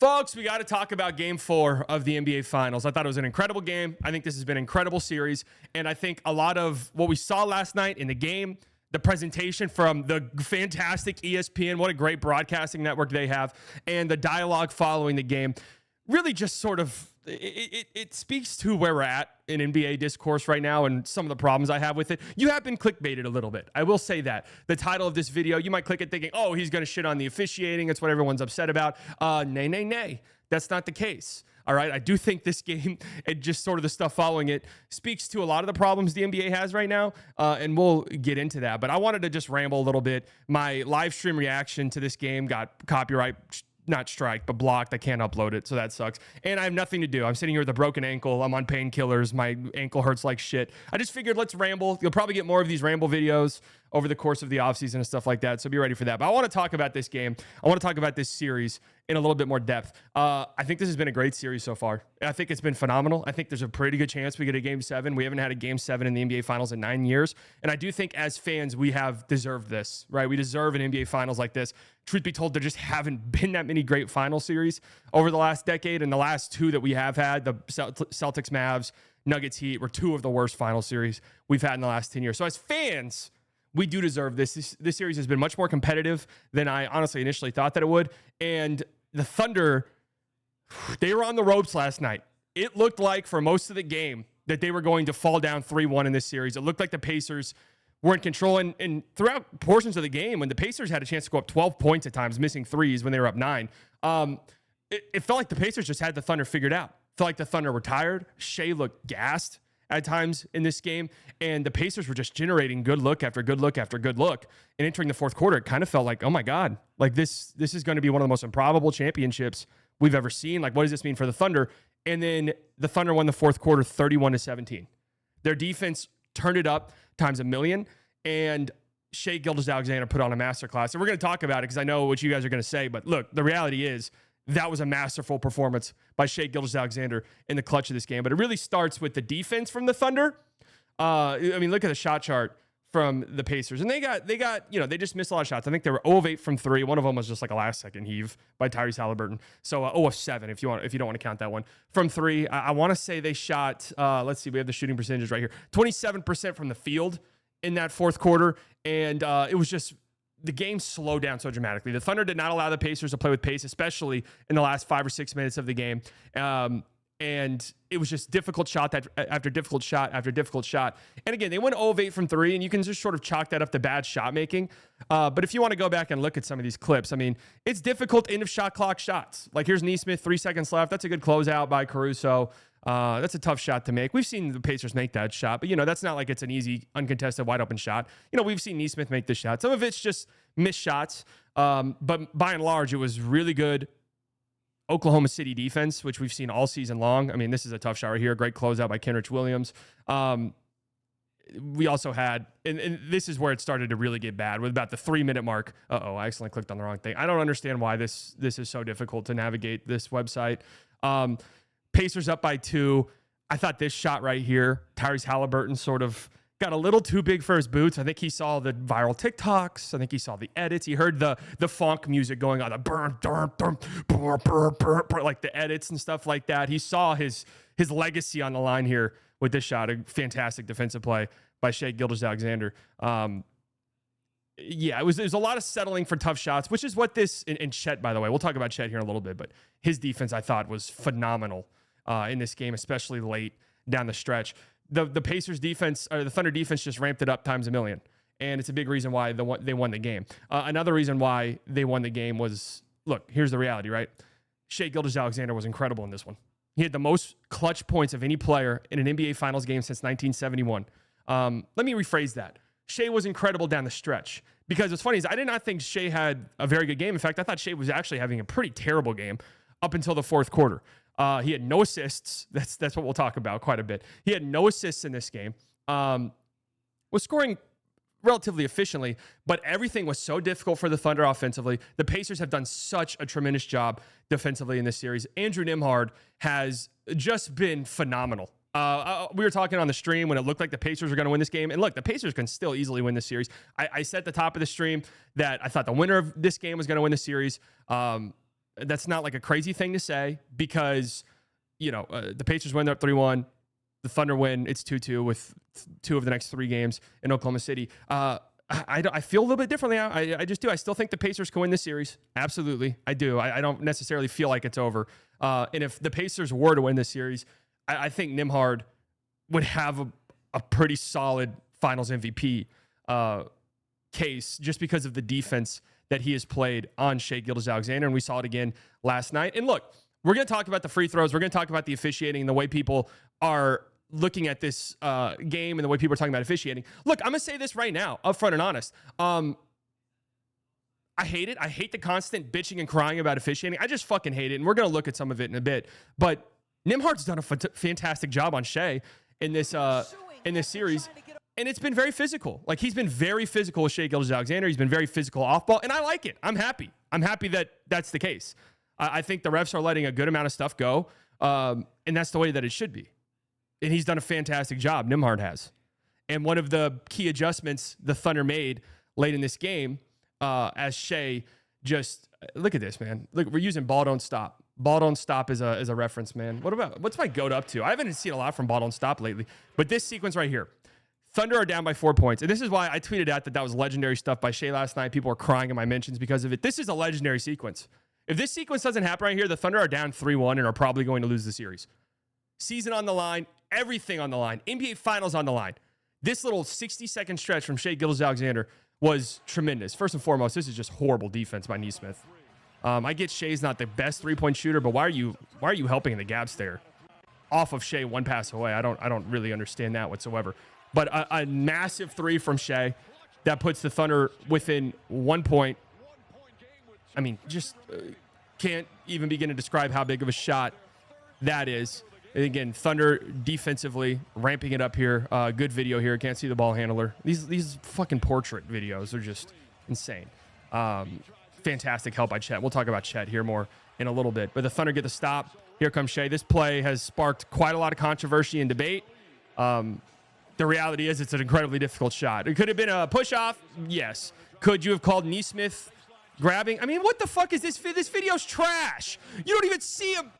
Folks, we got to talk about Game 4 of the NBA Finals. I thought it was an incredible game. I think this has been an incredible series. And I think a lot of what we saw last night in the game, the presentation from the fantastic ESPN, what a great broadcasting network they have, and the dialogue following the game, really just sort of, it speaks to where we're at in NBA discourse right now and some of the problems I have with it. You have been clickbaited a little bit. I will say that. The title of this video, you might click it thinking, oh, he's going to shit on the officiating. It's what everyone's upset about. Nay. That's not the case. All right. I do think this game and just sort of the stuff following it speaks to a lot of the problems the NBA has right now. And we'll get into that. But I wanted to just ramble a little bit. My live stream reaction to this game got copyright not strike, but blocked. I can't upload it, so that sucks. And I have nothing to do. I'm sitting here with a broken ankle. I'm on painkillers. My ankle hurts like shit. I just figured let's ramble. You'll probably get more of these ramble videos over the course of the offseason and stuff like that, so be ready for that. But I want to talk about this game. I want to talk about this series in a little bit more depth. I think this has been a great series so far. I think it's been phenomenal. I think there's a pretty good chance we get a Game 7. We haven't had a Game 7 in the NBA Finals in 9 years. And I do think as fans, we have deserved this, right? We deserve an NBA Finals like this. Truth be told, there just haven't been that many great final series over the last decade. And the last two that we have had, the Celtics, Mavs, Nuggets, Heat, were two of the worst final series we've had in the last 10 years. So as fans, we do deserve this. This series has been much more competitive than I honestly initially thought that it would. And the Thunder, they were on the ropes last night. It looked like for most of the game that they were going to fall down 3-1 in this series. It looked like the Pacers were in control. And throughout portions of the game, when the Pacers had a chance to go up 12 points at times, missing threes when they were up 9, it felt like the Pacers just had the Thunder figured out. It felt like the Thunder were tired. Shea looked gassed at times in this game, and the Pacers were just generating good look after good look after good look. And entering the fourth quarter, it kind of felt like, oh my God, like this is going to be one of the most improbable championships we've ever seen. Like, what does this mean for the Thunder? And then the Thunder won the fourth quarter 31-17. Their defense turned it up times a million, and Shea Gilgeous-Alexander put on a masterclass. And we're going to talk about it because I know what you guys are going to say, but look, the reality is that was a masterful performance by Shea Gilgeous-Alexander in the clutch of this game. But it really starts with the defense from the Thunder. I mean, look at the shot chart from the Pacers. And they got, they just missed a lot of shots. I think they were 0 of 8 from 3. One of them was just like a last second heave by Tyrese Halliburton. So 0 of 7 if you don't want to count that one. From 3, I want to say they shot, let's see, we have the shooting percentages right here. 27% from the field in that fourth quarter. And it was just, the game slowed down so dramatically. The Thunder did not allow the Pacers to play with pace, especially in the last 5 or 6 minutes of the game. And it was just difficult shot after difficult shot after difficult shot. And again, they went 0 of 8 from 3, and you can just sort of chalk that up to bad shot making. But if you want to go back and look at some of these clips, I mean, it's difficult end of shot clock shots. Like here's Nesmith, 3 seconds left. That's a good closeout by Caruso. That's a tough shot to make. We've seen the Pacers make that shot, but that's not like it's an easy, uncontested, wide open shot. We've seen Nesmith make this shot. Some of it's just missed shots. But by and large, it was really good Oklahoma City defense, which we've seen all season long. I mean, this is a tough shot right here. Great closeout by Kenrich Williams. We also had, and this is where it started to really get bad with about the 3-minute mark. I accidentally clicked on the wrong thing. I don't understand why this is so difficult to navigate this website. Pacers up by 2. I thought this shot right here, Tyrese Halliburton sort of got a little too big for his boots. I think he saw the viral TikToks. I think he saw the edits. He heard the funk music going on, the burn, like the edits and stuff like that. He saw his legacy on the line here with this shot. A fantastic defensive play by Shea Gilgeous-Alexander. It was a lot of settling for tough shots, which is what this, and Chet, by the way, we'll talk about Chet here in a little bit, but his defense I thought was phenomenal in this game, especially late down the stretch. The Pacers defense, or the Thunder defense, just ramped it up times a million. And it's a big reason why they won the game. Another reason why they won the game was, look, here's the reality, right? Shea Gilgeous-Alexander was incredible in this one. He had the most clutch points of any player in an NBA Finals game since 1971. Let me rephrase that. Shea was incredible down the stretch. Because what's funny is I did not think Shea had a very good game. In fact, I thought Shea was actually having a pretty terrible game up until the fourth quarter. He had no assists. That's what we'll talk about quite a bit. He had no assists in this game. Was scoring relatively efficiently, but everything was so difficult for the Thunder offensively. The Pacers have done such a tremendous job defensively in this series. Andrew Nembhard has just been phenomenal. We were talking on the stream when it looked like the Pacers were going to win this game. And look, the Pacers can still easily win this series. I said at the top of the stream that I thought the winner of this game was going to win the series. That's not like a crazy thing to say because, the Pacers win, they're up 3-1. The Thunder win, it's 2-2 with 2 of the next 3 games in Oklahoma City. I feel a little bit differently. I just do. I still think the Pacers can win this series. Absolutely. I do. I don't necessarily feel like it's over. And if the Pacers were to win this series, I think Nembhard would have a pretty solid Finals MVP case just because of the defense that he has played on Shai Gilgeous-Alexander. And we saw it again last night. And look, we're going to talk about the free throws. We're going to talk about the officiating and the way people are looking at this game and the way people are talking about officiating. Look, I'm going to say this right now, upfront and honest. I hate it. I hate the constant bitching and crying about officiating. I just fucking hate it. And we're going to look at some of it in a bit. But Nembhard's done a fantastic job on Shai in this series. And it's been very physical. Like, he's been very physical with Shai Gilgeous-Alexander. He's been very physical off ball. And I like it. I'm happy. I'm happy that that's the case. I think the refs are letting a good amount of stuff go. And that's the way that it should be. And he's done a fantastic job. Nembhard has. And one of the key adjustments the Thunder made late in this game, as Shai just, look at this, man. Look, we're using ball don't stop. Ball don't stop is a reference, man. What's my goat up to? I haven't seen a lot from ball don't stop lately. But this sequence right here, Thunder are down by 4 points. And this is why I tweeted out that was legendary stuff by Shai last night. People were crying in my mentions because of it. This is a legendary sequence. If this sequence doesn't happen right here, the Thunder are down 3-1 and are probably going to lose the series. Season on the line, everything on the line, NBA Finals on the line. This little 60-second stretch from Shai Gilgeous-Alexander was tremendous. First and foremost, this is just horrible defense by Nesmith. I get Shai's not the best three-point shooter, but why are you helping in the gaps there? Off of Shai, one pass away. I don't really understand that whatsoever. But a massive 3 from Shai that puts the Thunder within 1 point. I mean, just can't even begin to describe how big of a shot that is. And again, Thunder defensively ramping it up here. Good video here. Can't see the ball handler. These fucking portrait videos are just insane. Fantastic help by Chet. We'll talk about Chet here more in a little bit. But the Thunder get the stop. Here comes Shai. This play has sparked quite a lot of controversy and debate. The reality is it's an incredibly difficult shot. It could have been a push-off. Yes. Could you have called Nesmith grabbing? I mean, what the fuck is this? This video's trash. You don't even see him.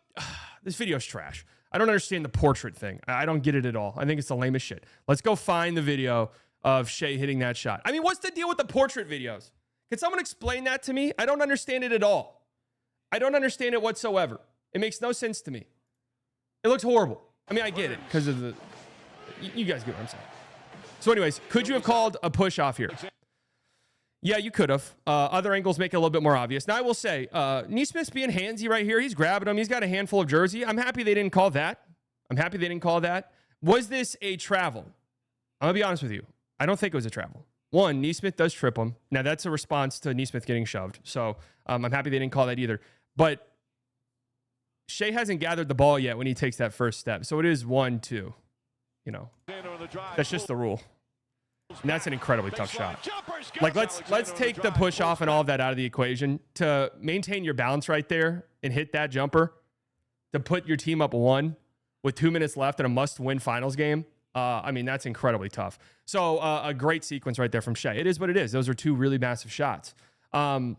This video's trash. I don't understand the portrait thing. I don't get it at all. I think it's the lamest shit. Let's go find the video of Shai hitting that shot. I mean, what's the deal with the portrait videos? Can someone explain that to me? I don't understand it at all. I don't understand it whatsoever. It makes no sense to me. It looks horrible. I mean, I get it because of the... You guys get what I'm saying. So anyways, could you have called a push off here? Yeah, you could have. Other angles make it a little bit more obvious. Now, I will say, Nesmith's being handsy right here. He's grabbing him. He's got a handful of jersey. I'm happy they didn't call that. Was this a travel? I'm going to be honest with you. I don't think it was a travel. One, Nesmith does trip him. Now, that's a response to Nesmith getting shoved. So I'm happy they didn't call that either. But Shai hasn't gathered the ball yet when he takes that first step. So it is 1-2. That's just the rule. And that's an incredibly tough shot. Like, let's take the push off and all of that out of the equation to maintain your balance right there and hit that jumper to put your team up 1 with 2 minutes left in a must-win finals game. I mean, that's incredibly tough. So a great sequence right there from Shai. It is what it is. Those are 2 really massive shots. I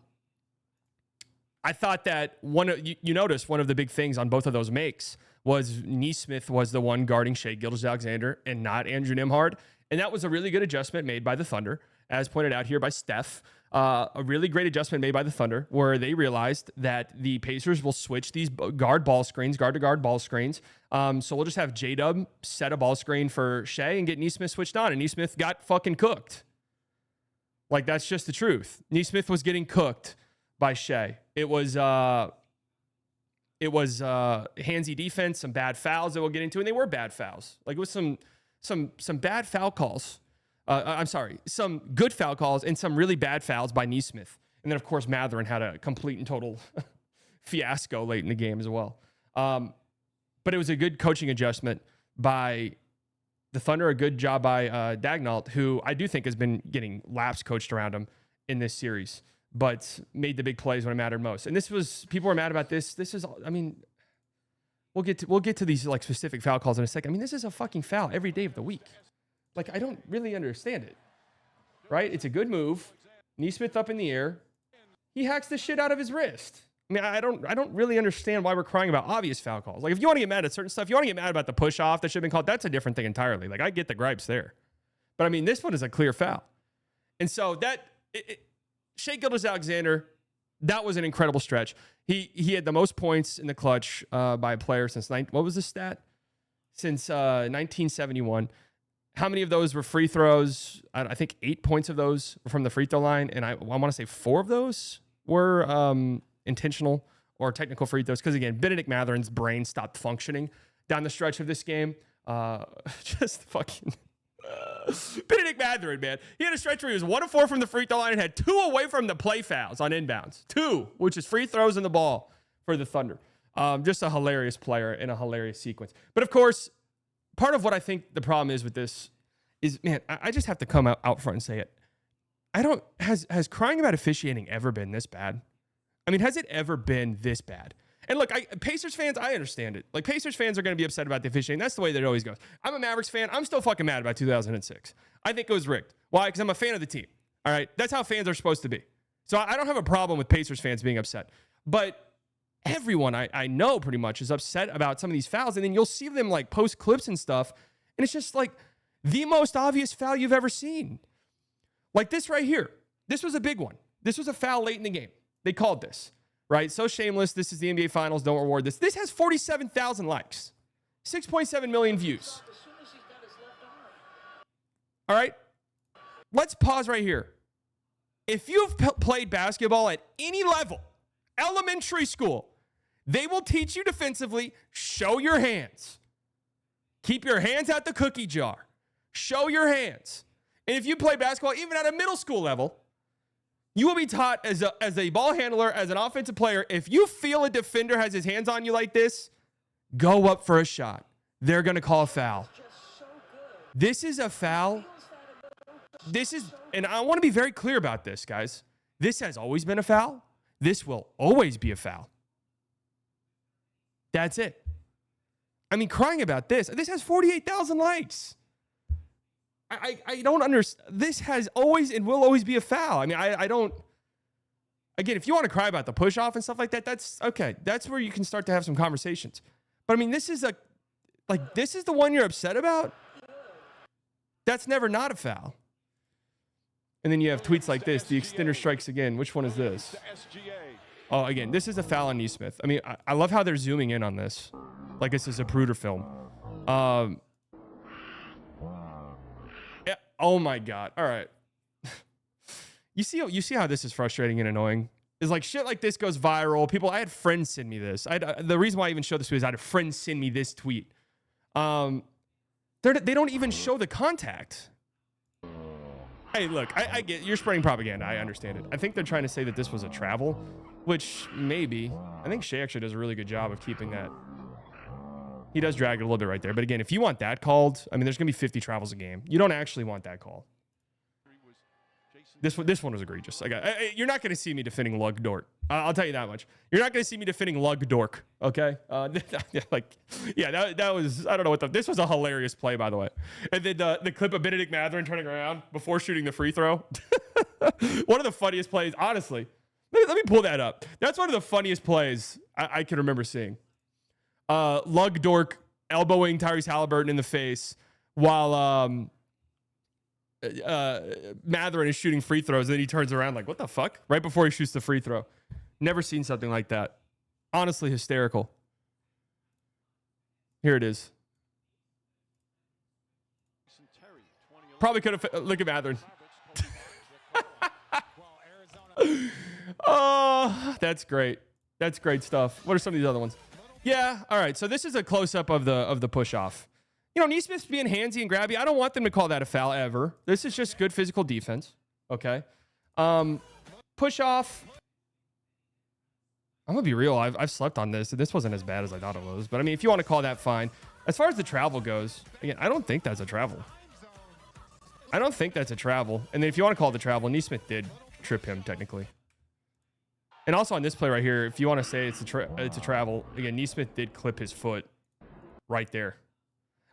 thought that you notice one of the big things on both of those makes was Nesmith was the one guarding Shai Gilgeous-Alexander and not Andrew Nembhard. And that was a really good adjustment made by the Thunder, as pointed out here by Steph. A really great adjustment made by the Thunder where they realized that the Pacers will switch these guard-to-guard ball screens. So we'll just have J-Dub set a ball screen for Shai and get Nesmith switched on. And Nesmith got fucking cooked. Like, that's just the truth. Nesmith was getting cooked by Shai. It was handsy defense, some bad fouls that we'll get into, and they were bad fouls. Like, it was some bad foul calls. Some good foul calls and some really bad fouls by Nesmith. And then, of course, Matherin had a complete and total fiasco late in the game as well. But it was a good coaching adjustment by the Thunder, a good job by Daigneault, who I do think has been getting laps coached around him in this series, but made the big plays when it mattered most. And people were mad about this. This is, I mean, we'll get to these like specific foul calls in a second. I mean, this is a fucking foul every day of the week. Like, I don't really understand it, right? It's a good move. Nesmith up in the air. He hacks the shit out of his wrist. I mean, I don't really understand why we're crying about obvious foul calls. Like, if you want to get mad at certain stuff, you want to get mad about the push off that should have been called, that's a different thing entirely. Like, I get the gripes there. But I mean, this one is a clear foul. And so Shai Gilgeous-Alexander, that was an incredible stretch. He had the most points in the clutch by a player since, what was the stat? Since 1971. How many of those were free throws? I think 8 points of those were from the free throw line. And I want to say 4 of those were intentional or technical free throws. Because again, Benedict Matherin's brain stopped functioning down the stretch of this game. Just fucking Benedict Mathurin, man. He had a stretch where he was 1 of 4 from the free throw line and had 2 away from the play fouls on inbounds. 2, which is free throws in the ball for the Thunder. Just a hilarious player in a hilarious sequence. But of course, part of what I think the problem is with this is, man, I just have to come out front and say it. Has crying about officiating ever been this bad? I mean, has it ever been this bad? And look, Pacers fans, I understand it. Like, Pacers fans are going to be upset about the officiating. That's the way that it always goes. I'm a Mavericks fan. I'm still fucking mad about 2006. I think it was rigged. Why? Because I'm a fan of the team. All right? That's how fans are supposed to be. So I don't have a problem with Pacers fans being upset. But everyone I know pretty much is upset about some of these fouls. And then you'll see them, like, post clips and stuff. And it's just, like, the most obvious foul you've ever seen. Like this right here. This was a big one. This was a foul late in the game. They called this. Right? So shameless. This is the NBA Finals. Don't reward this. This has 47,000 likes. 6.7 million views. All right? Let's pause right here. If you've played basketball at any level, elementary school, they will teach you defensively, show your hands. Keep your hands out the cookie jar. Show your hands. And if you play basketball, even at a middle school level, you will be taught as a ball handler, as an offensive player, if you feel a defender has his hands on you like this, go up for a shot. They're going to call a foul. This is a foul. And I want to be very clear about this, guys. This has always been a foul. This will always be a foul. That's it. I mean, crying about this has 48,000 likes. I don't understand. This has always and will always be a foul. I mean, I don't. Again, if you want to cry about the push off and stuff like that, that's okay. That's where you can start to have some conversations. But I mean, this is the one you're upset about. That's never not a foul. And then you have tweets like this: the extender strikes again. Which one is this? Oh, again, this is a foul on Nesmith. I mean, I love how they're zooming in on this, like this is a Zapruder film. Yeah. Oh my God. All right. You see how this is frustrating and annoying? Is like shit like this goes viral. I had friends send me this. The reason why I even showed this was I had a friend send me this tweet. They don't even show the contact. Hey, look, I get you're spreading propaganda. I understand it. I think they're trying to say that this was a travel, which maybe. I think Shai actually does a really good job of keeping that. He does drag it a little bit right there. But again, if you want that called, I mean, there's going to be 50 travels a game. You don't actually want that call. This one was egregious. You're not going to see me defending Lug Dort. I'll tell you that much. You're not going to see me defending Lug Dork. Okay. That was, I don't know what this was a hilarious play, by the way. And then the clip of Benedict Mathurin turning around before shooting the free throw. One of the funniest plays, honestly. Let me pull that up. That's one of the funniest plays I can remember seeing. Lug Dork elbowing Tyrese Halliburton in the face while Mathurin is shooting free throws, and then he turns around like, what the fuck? Right before he shoots the free throw. Never seen something like that. Honestly, hysterical. Here it is. Probably could have. Look at Mathurin. Oh, that's great. That's great stuff. What are some of these other ones? Yeah. All right. So this is a close-up of the push-off. You know, Nesmith's being handsy and grabby. I don't want them to call that a foul ever. This is just good physical defense. Okay. Push-off. I'm going to be real. I've slept on this. This wasn't as bad as I thought it was. But, I mean, if you want to call that, fine. As far as the travel goes, again, I don't think that's a travel. I don't think that's a travel. And then if you want to call it the travel, Nesmith did trip him, technically. And also on this play right here, if you want to say it's a travel, again, Nesmith did clip his foot right there.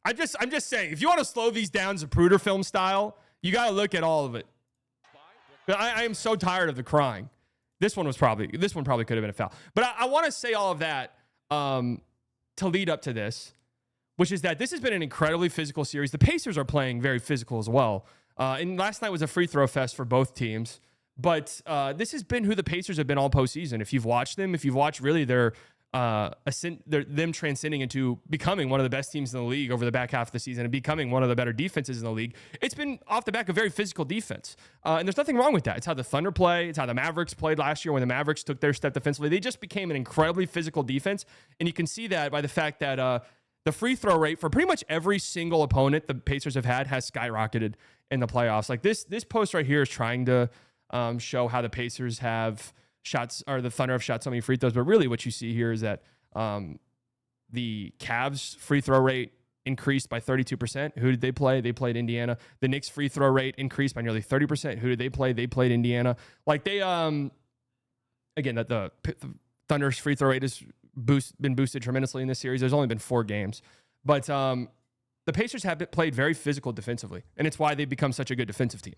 I'm just saying, if you want to slow these down Zapruder film style, you got to look at all of it. But I am so tired of the crying. This one probably could have been a foul. But I want to say all of that to lead up to this, which is that this has been an incredibly physical series. The Pacers are playing very physical as well. And last night was a free throw fest for both teams. But this has been who the Pacers have been all postseason. If you've watched them, if you've watched really them transcending into becoming one of the best teams in the league over the back half of the season and becoming one of the better defenses in the league, it's been off the back of very physical defense. And there's nothing wrong with that. It's how the Thunder play. It's how the Mavericks played last year when the Mavericks took their step defensively. They just became an incredibly physical defense. And you can see that by the fact that the free throw rate for pretty much every single opponent the Pacers have had has skyrocketed in the playoffs. Like this post right here is trying to show how the Pacers have shots, or the Thunder have shot so many free throws. But really what you see here is that the Cavs free throw rate increased by 32%. Who did they play? They played Indiana. The Knicks free throw rate increased by nearly 30%. Who did they play? They played Indiana. Like they, again, the Thunder's free throw rate has been boosted tremendously in this series. There's only been 4 games. But the Pacers have played very physical defensively, and it's why they've become such a good defensive team.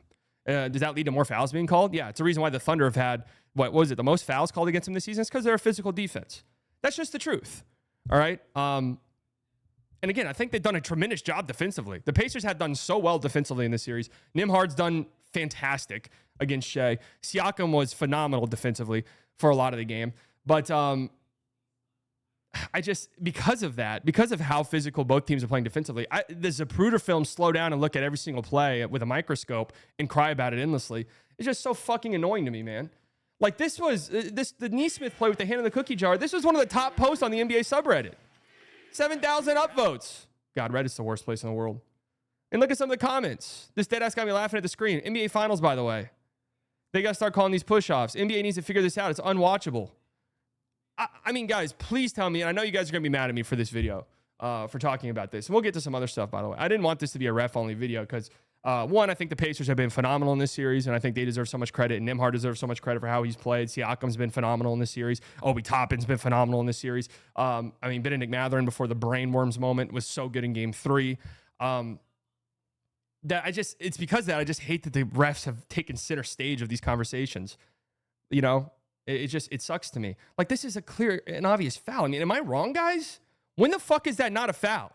Does that lead to more fouls being called? Yeah, it's a reason why the Thunder have had, what was it, the most fouls called against them this season? It's because they're a physical defense. That's just the truth. All right? And again, I think they've done a tremendous job defensively. The Pacers have done so well defensively in this series. Nembhard's done fantastic against Shea. Siakam was phenomenal defensively for a lot of the game. But I just, because of how physical both teams are playing defensively, the Zapruder film, slow down and look at every single play with a microscope and cry about it endlessly. It's just so fucking annoying to me, man. Like the Nesmith play with the hand in the cookie jar. This was one of the top posts on the NBA subreddit. 7,000 upvotes. God, Reddit's the worst place in the world. And look at some of the comments. This deadass got me laughing at the screen. NBA Finals, by the way. They got to start calling these push-offs. NBA needs to figure this out. It's unwatchable. I mean, guys, please tell me, and I know you guys are going to be mad at me for this video, for talking about this. And we'll get to some other stuff, by the way. I didn't want this to be a ref-only video because, one, I think the Pacers have been phenomenal in this series, and I think they deserve so much credit, and Nembhard deserves so much credit for how he's played. Siakam's been phenomenal in this series. Obi Toppin's been phenomenal in this series. I mean, Benedict Mathurin before the brainworms moment was so good in Game 3. It's because of that I just hate that the refs have taken center stage of these conversations. You know? It sucks to me. Like, this is a clear and obvious foul. I mean, am I wrong, guys? When the fuck is that not a foul?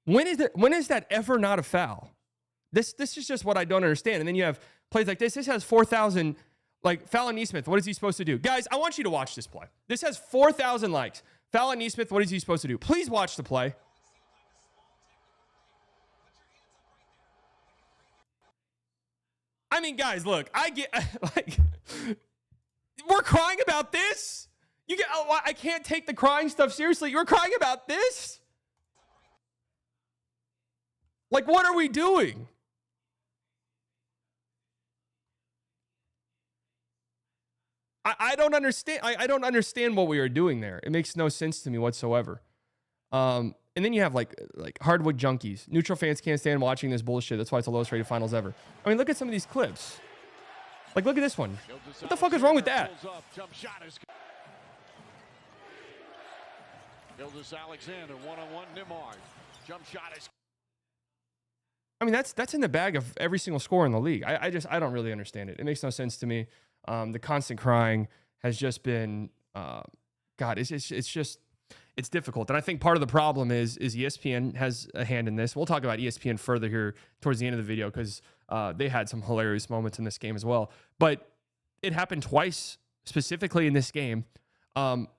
When is that ever not a foul? This is just what I don't understand. And then you have plays like this. This has 4,000, like, Fallon Nesmith. What is he supposed to do? Guys, I want you to watch this play. This has 4,000 likes. Fallon Nesmith, what is he supposed to do? Please watch the play. I mean, guys, look, I get, like... We're crying about this? I can't take the crying stuff seriously. You're crying about this? Like, what are we doing? I don't understand. I don't understand what we are doing there. It makes no sense to me whatsoever. And then you have like hardwood junkies. Neutral fans can't stand watching this bullshit. That's why it's the lowest rated finals ever. I mean, look at some of these clips. Like, look at this one. What the fuck is wrong with that? Alexander, one-on-one, Nembhard. Jump shot is... I mean, that's in the bag of every single scorer in the league. I don't really understand it. It makes no sense to me. The constant crying has just been, God, it's difficult. And I think part of the problem is ESPN has a hand in this. We'll talk about ESPN further here towards the end of the video because they had some hilarious moments in this game as well. But it happened twice, specifically in this game,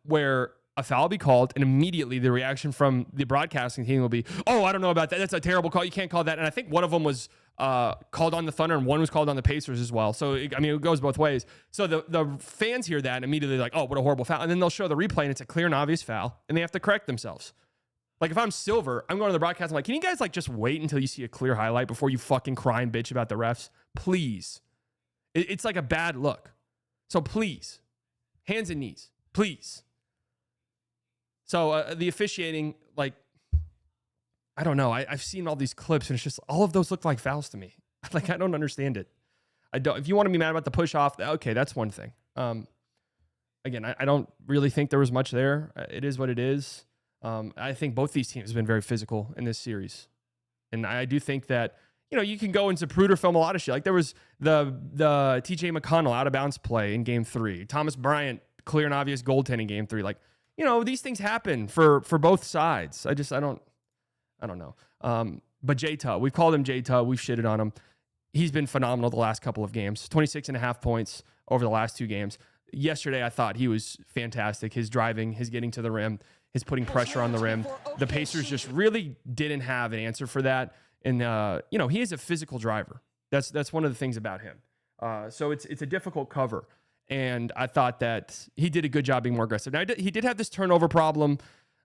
where a foul will be called, and immediately the reaction from the broadcasting team will be, oh, I don't know about that. That's a terrible call. You can't call that. And I think one of them was called on the Thunder, and one was called on the Pacers as well. So, I mean, it goes both ways. So the fans hear that and immediately like, oh, what a horrible foul. And then they'll show the replay, and it's a clear and obvious foul, and they have to correct themselves. Like, if I'm Silver, I'm going to the broadcast. I'm like, can you guys, like, just wait until you see a clear highlight before you fucking cry and bitch about the refs? Please. It's like a bad look. So please, hands and knees, please. So the officiating, like, I don't know. I've seen all these clips, and it's just all of those look like fouls to me. Like, I don't understand it. I don't. If you want to be mad about the push off, okay, that's one thing. Again, I don't really think there was much there. It is what it is. I think both these teams have been very physical in this series, and I do think that you can go into Zapruder film a lot of shit. Like there was the TJ McConnell out of bounds play in game 3. Thomas Bryant, clear and obvious goaltending in game 3. Like, these things happen for both sides. I don't know. But J-Tub, we've called him J-Tub. We've shitted on him. He's been phenomenal the last couple of games. 26.5 points over the last 2 games. Yesterday, I thought he was fantastic. His driving, his getting to the rim, his putting pressure on the rim. The Pacers just really didn't have an answer for that. And, he is a physical driver. That's one of the things about him. So it's a difficult cover. And I thought that he did a good job being more aggressive. Now, he did have this turnover problem.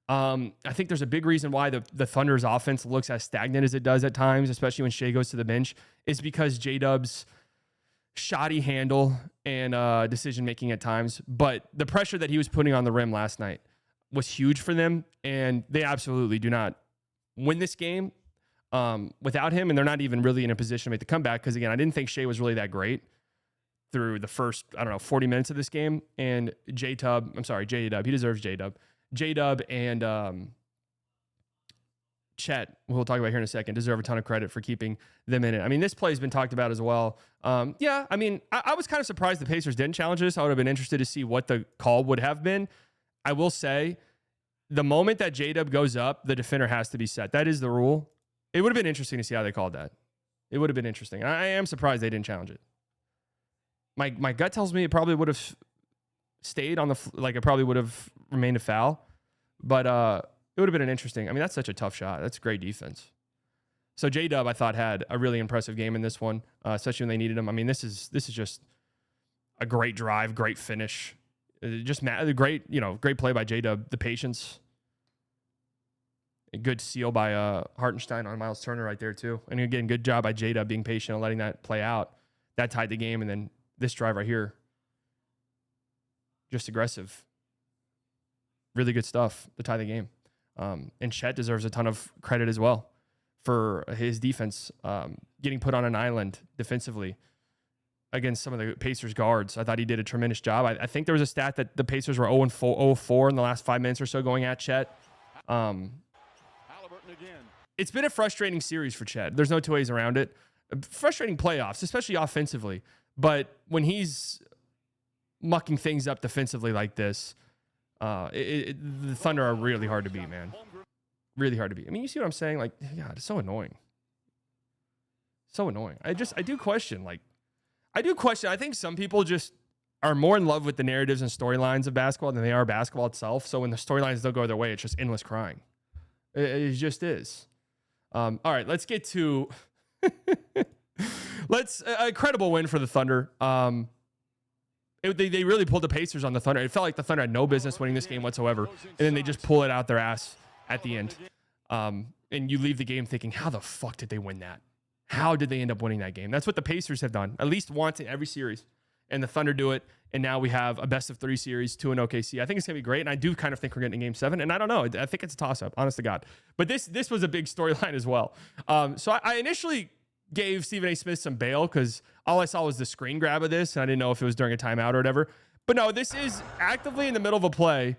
I think there's a big reason why the Thunder's offense looks as stagnant as it does at times, especially when Shea goes to the bench, is because J-Dub's shoddy handle and decision-making at times. But the pressure that he was putting on the rim last night was huge for them, and they absolutely do not win this game without him, and they're not even really in a position to make the comeback because, again, I didn't think Shea was really that great through the first, 40 minutes of this game. And J-Dub, he deserves J-Dub. J-Dub and Chet, who we'll talk about here in a second, deserve a ton of credit for keeping them in it. I mean, this play has been talked about as well. I was kind of surprised the Pacers didn't challenge this. I would have been interested to see what the call would have been. I will say, the moment that J-Dub goes up, the defender has to be set. That is the rule. It would have been interesting to see how they called that. It would have been interesting. I am surprised they didn't challenge it. My gut tells me it probably would have stayed on it probably would have remained a foul, but it would have been an interesting. I mean, that's such a tough shot. That's great defense. So J-Dub, I thought, had a really impressive game in this one, especially when they needed him. I mean, this is just a great drive, great finish, just great play by J-Dub. The patience, a good seal by Hartenstein on Miles Turner right there too, and again, good job by J-Dub being patient and letting that play out. That tied the game, and then this drive right here, just aggressive. Really good stuff to tie the game. And Chet deserves a ton of credit as well for his defense, getting put on an island defensively against some of the Pacers guards. I thought he did a tremendous job. I think there was a stat that the Pacers were 0-4 in the last 5 minutes or so going at Chet. It's been a frustrating series for Chet. There's no two ways around it. Frustrating playoffs, especially offensively. But when he's mucking things up defensively like this, the Thunder are really hard to beat, man. Really hard to beat. I mean, you see what I'm saying? Like, God, it's so annoying. So annoying. I do question. I think some people just are more in love with the narratives and storylines of basketball than they are basketball itself. So when the storylines don't go their way, it's just endless crying. It just is. All right, let's get to a credible win for the Thunder. They really pulled the Pacers on the Thunder. It felt like the Thunder had no business winning this game whatsoever, and then they just pull it out their ass at the end. And you leave the game thinking, how the fuck did they win that? How did they end up winning that game? That's what the Pacers have done, at least once in every series. And the Thunder do it, and now we have a best-of-3 series, 2 in OKC. I think it's going to be great, and I do kind of think we're getting Game 7, and I don't know. I think it's a toss-up, honest to God. But this was a big storyline as well. So I initially gave Stephen A. Smith some bail because all I saw was the screen grab of this, and I didn't know if it was during a timeout or whatever. But no, this is actively in the middle of a play.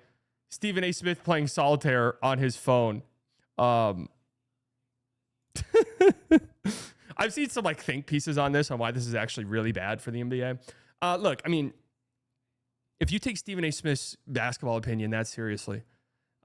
Stephen A. Smith playing solitaire on his phone. I've seen some think pieces on this, on why this is actually really bad for the NBA. Look, I mean, if you take Stephen A. Smith's basketball opinion that seriously,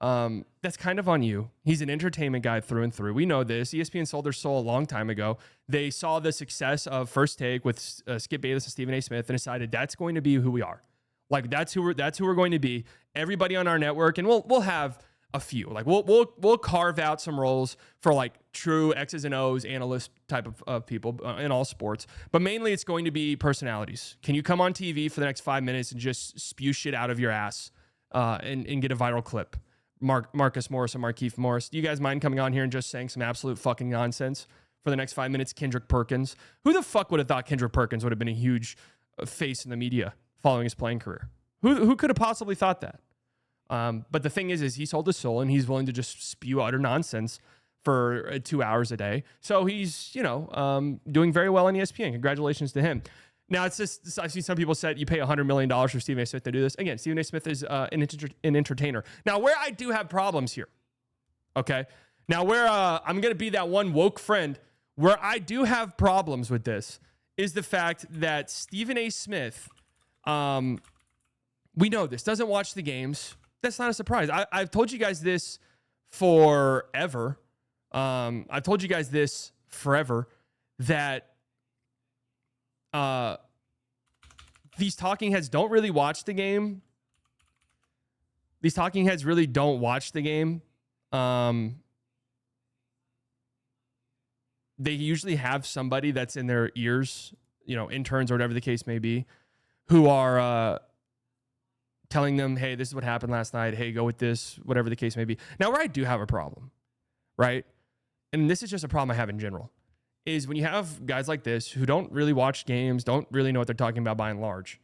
that's kind of on you. He's an entertainment guy through and through. We know this. ESPN sold their soul a long time ago. They saw the success of First Take with Skip Bayless and Stephen A. Smith and decided that's going to be who we are. That's who we're going to be. Everybody on our network, and we'll have a few. We'll carve out some roles for true X's and O's analyst type of people in all sports. But mainly it's going to be personalities. Can you come on TV for the next 5 minutes and just spew shit out of your ass and get a viral clip? Marcus Morris and Markieff Morris. Do you guys mind coming on here and just saying some absolute fucking nonsense for the next 5 minutes? Kendrick Perkins. Who the fuck would have thought Kendrick Perkins would have been a huge face in the media following his playing career? Who could have possibly thought that? But the thing is he sold his soul and he's willing to just spew utter nonsense for 2 hours a day. So he's, doing very well on ESPN. Congratulations to him. Now, it's just, I've seen some people said you pay $100 million for Stephen A. Smith to do this. Again, Stephen A. Smith is an entertainer. Now, where I do have problems here, okay? Now, where I'm going to be that one woke friend Where I do have problems with this is the fact that Stephen A. Smith, we know this, doesn't watch the games. That's not a surprise. I've told you guys this forever. I've told you guys this forever, that these talking heads don't really watch the game. These talking heads really don't watch the game. They usually have somebody that's in their ears, interns or whatever the case may be, who are telling them, hey, this is what happened last night. Hey, go with this, whatever the case may be. Now, where I do have a problem, right? And this is just a problem I have in general, is when you have guys like this who don't really watch games, don't really know what they're talking about by and large,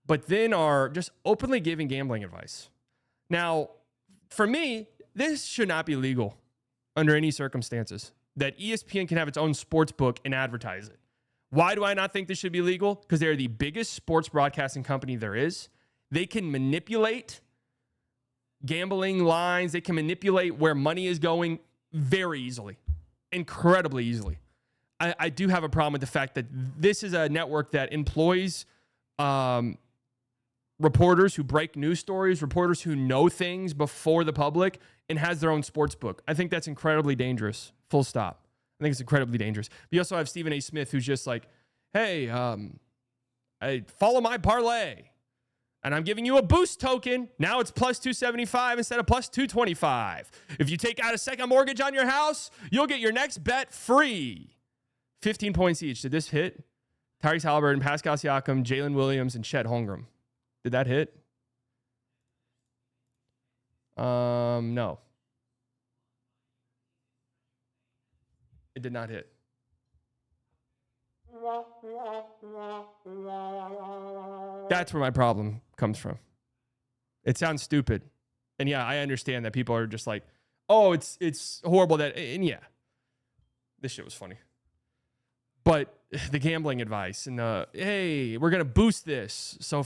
but then are just openly giving gambling advice. Now, for me, this should not be legal under any circumstances, that ESPN can have its own sports book and advertise it. Why do I not think this should be legal? Because they're the biggest sports broadcasting company there is. They can manipulate gambling lines. They can manipulate where money is going very easily, incredibly easily. I do have a problem with the fact that this is a network that employs reporters who break news stories, reporters who know things before the public, and has their own sports book. I think that's incredibly dangerous. Full stop. I think it's incredibly dangerous. But you also have Stephen A. Smith, who's just like, hey, I follow my parlay, and I'm giving you a boost token. Now it's plus 275 instead of plus 225. If you take out a second mortgage on your house, you'll get your next bet free. 15 points each. Did this hit? Tyrese Halliburton, Pascal Siakam, Jalen Williams, and Chet Holmgren. Did that hit? No. It did not hit. That's where my problem comes from. It sounds stupid. And yeah, I understand that people are just like, oh, it's horrible that, and yeah, this shit was funny. But the gambling advice and hey, we're going to boost this. So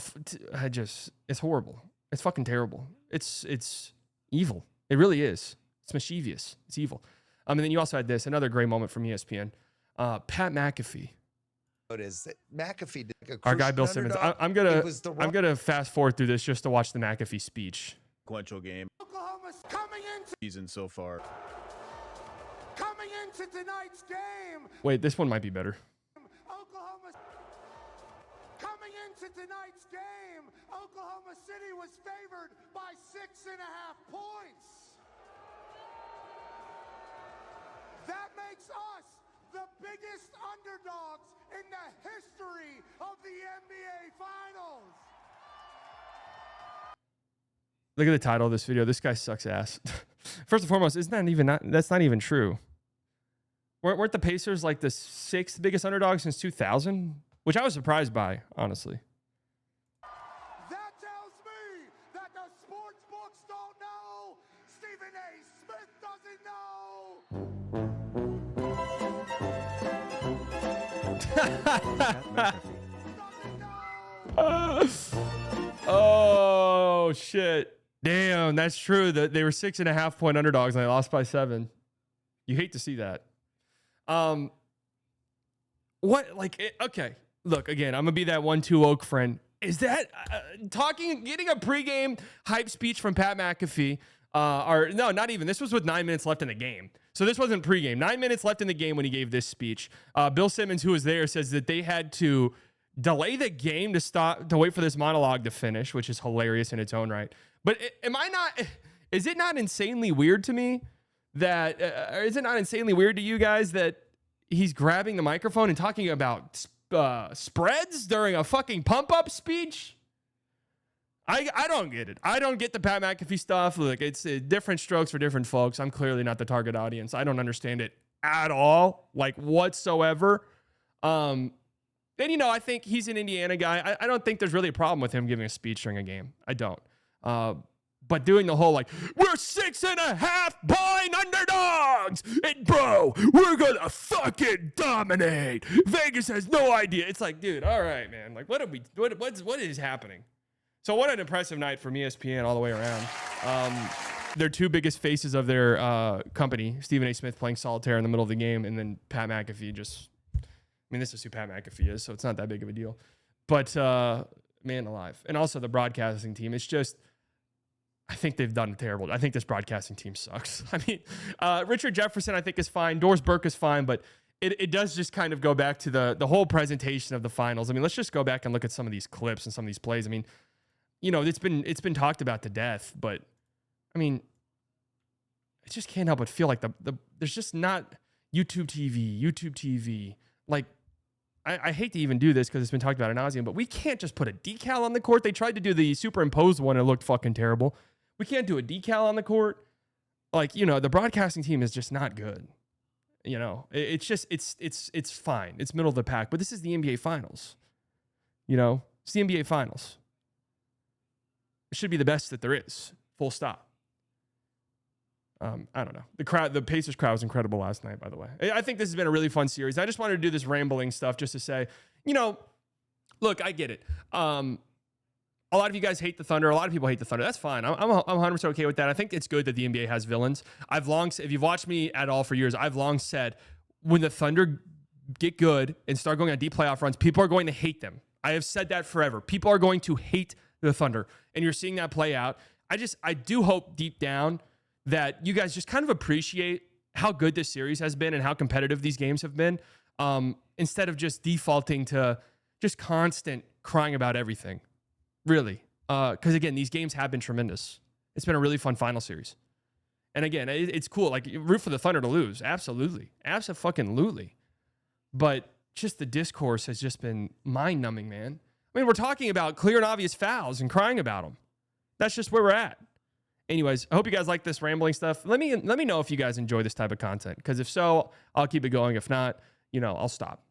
it's horrible. It's fucking terrible. It's evil. It really is. It's mischievous. It's evil. And then you also had this, another great moment from ESPN. Pat McAfee. It is that McAfee did a our guy Bill Simmons. I'm gonna fast forward through this just to watch the McAfee speech. Sequential game. Oklahoma's coming into Season so far. coming into tonight's game. Wait, this one might be better. Oklahoma's coming into tonight's game. Oklahoma City was favored by 6.5 points. That makes us the biggest underdogs in the history of the NBA Finals. Look at the title of this video. This guy sucks ass. First and foremost, that's not even true. Weren't the Pacers like the 6th biggest underdog since 2000? Which I was surprised by, honestly. That tells me that the sports books don't know. Stephen A. Smith doesn't know. Oh shit! Damn, that's true. That they were 6.5 point underdogs and they lost by 7. You hate to see that. Okay, look again. I'm gonna be that 1-2 Oak friend. Is that getting a pregame hype speech from Pat McAfee? Or no, not even. This was with 9 minutes left in the game. So this wasn't pregame. 9 minutes left in the game when he gave this speech. Bill Simmons, who was there, says that they had to delay the game to wait for this monologue to finish, which is hilarious in its own right. But is it not insanely weird to me that, or is it not insanely weird to you guys that he's grabbing the microphone and talking about spreads during a fucking pump-up speech? I don't get it. I don't get the Pat McAfee stuff. Look, it's different strokes for different folks. I'm clearly not the target audience. I don't understand it at all, like whatsoever. Then, I think he's an Indiana guy. I don't think there's really a problem with him giving a speech during a game. I don't. But doing the whole, we're 6.5 point underdogs, and bro, we're gonna fucking dominate. Vegas has no idea. It's like, dude, all right, man. What is happening? So what an impressive night from ESPN all the way around. Their two biggest faces of their company, Stephen A. Smith playing solitaire in the middle of the game, and then Pat McAfee this is who Pat McAfee is, so it's not that big of a deal. But man alive. And also the broadcasting team. It's just, I think they've done terrible. I think this broadcasting team sucks. I mean, Richard Jefferson, I think, is fine. Doris Burke is fine, but it does just kind of go back to the whole presentation of the finals. I mean, let's just go back and look at some of these clips and some of these plays. I mean, it's been talked about to death, but I mean, I just can't help but feel like there's just not YouTube TV. Like, I hate to even do this because it's been talked about ad nauseum, but we can't just put a decal on the court. They tried to do the superimposed one. It looked fucking terrible. We can't do a decal on the court. Like, the broadcasting team is just not good. It's just, it's fine. It's middle of the pack, but this is the NBA Finals. It's the NBA Finals. It should be the best that there is. Full stop. I don't know. The Pacers crowd was incredible last night, by the way. I think this has been a really fun series. I just wanted to do this rambling stuff just to say, look, I get it. A lot of you guys hate the Thunder. A lot of people hate the Thunder. That's fine. I'm 100% okay with that. I think it's good that the NBA has villains. I've long said, if you've watched me at all for years, I've long said when the Thunder get good and start going on deep playoff runs, people are going to hate them. I have said that forever. People are going to hate the Thunder, and you're seeing that play out. I do hope deep down that you guys just kind of appreciate how good this series has been and how competitive these games have been, instead of just defaulting to just constant crying about everything. Really. Because, again, these games have been tremendous. It's been a really fun final series. And, again, it's cool. Like, root for the Thunder to lose. Absolutely. Abso-fucking-lutely. But just the discourse has just been mind-numbing, man. I mean, we're talking about clear and obvious fouls and crying about them. That's just where we're at. Anyways, I hope you guys like this rambling stuff. Let me know if you guys enjoy this type of content, because if so, I'll keep it going. If not, I'll stop.